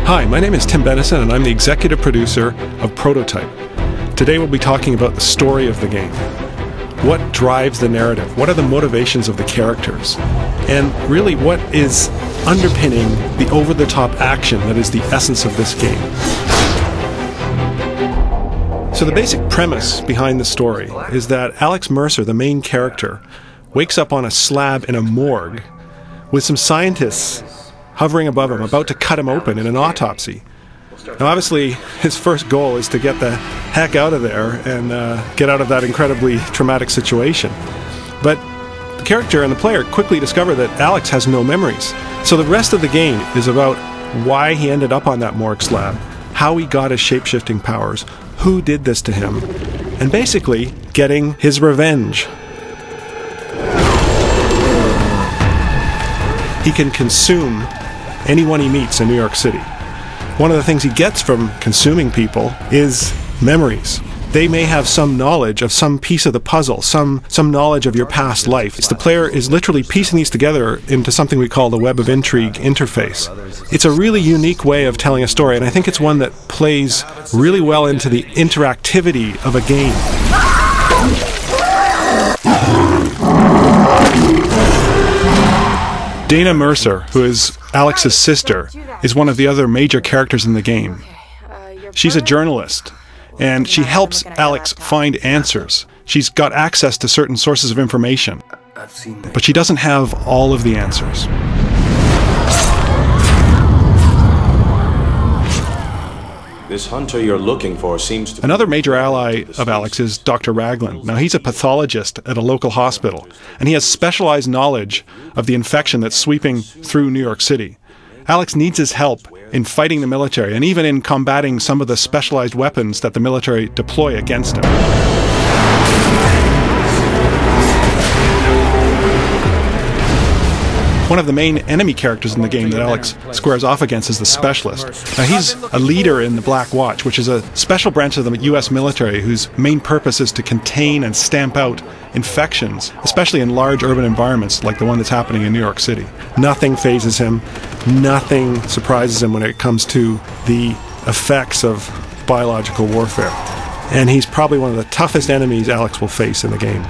Hi, my name is Tim Benison and I'm the executive producer of Prototype. Today we'll be talking about the story of the game. What drives the narrative? What are the motivations of the characters? And really, what is underpinning the over-the-top action that is the essence of this game? So the basic premise behind the story is that Alex Mercer, the main character, wakes up on a slab in a morgue with some scientists hovering above him, about to cut him open in an autopsy. Now obviously, his first goal is to get the heck out of there and get out of that incredibly traumatic situation. But the character and the player quickly discover that Alex has no memories. So the rest of the game is about why he ended up on that morgue slab, how he got his shape-shifting powers, who did this to him, and basically getting his revenge. He can consume anyone he meets in New York City. One of the things he gets from consuming people is memories. They may have some knowledge of some piece of the puzzle, some knowledge of your past life. The player is literally piecing these together into something we call the Web of Intrigue interface. It's a really unique way of telling a story, and I think it's one that plays really well into the interactivity of a game. Dana Mercer, who is Alex's sister, is one of the other major characters in the game. She's a journalist, and she helps Alex find answers. She's got access to certain sources of information, but she doesn't have all of the answers. This hunter you're looking for seems to... Another major ally of Alex is Dr. Ragland. Now, he's a pathologist at a local hospital, and he has specialized knowledge of the infection that's sweeping through New York City. Alex needs his help in fighting the military, and even in combating some of the specialized weapons that the military deploy against him. One of the main enemy characters in the game that Alex squares off against is the Specialist. Now, he's a leader in the Black Watch, which is a special branch of the US military whose main purpose is to contain and stamp out infections, especially in large urban environments like the one that's happening in New York City. Nothing phases him, nothing surprises him when it comes to the effects of biological warfare. And he's probably one of the toughest enemies Alex will face in the game.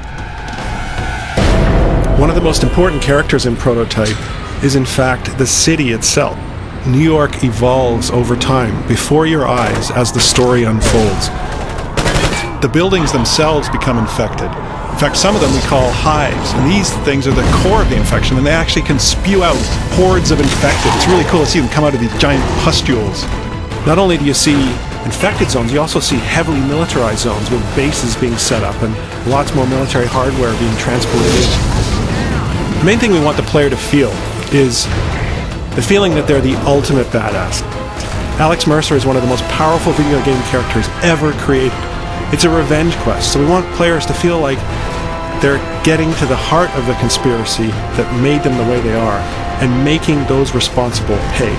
One of the most important characters in Prototype is in fact the city itself. New York evolves over time before your eyes as the story unfolds. The buildings themselves become infected. In fact, some of them we call hives, and these things are the core of the infection, and they actually can spew out hordes of infected. It's really cool to see them come out of these giant pustules. Not only do you see infected zones, you also see heavily militarized zones with bases being set up and lots more military hardware being transported in. The main thing we want the player to feel is the feeling that they're the ultimate badass. Alex Mercer is one of the most powerful video game characters ever created. It's a revenge quest, so we want players to feel like they're getting to the heart of the conspiracy that made them the way they are and making those responsible pay.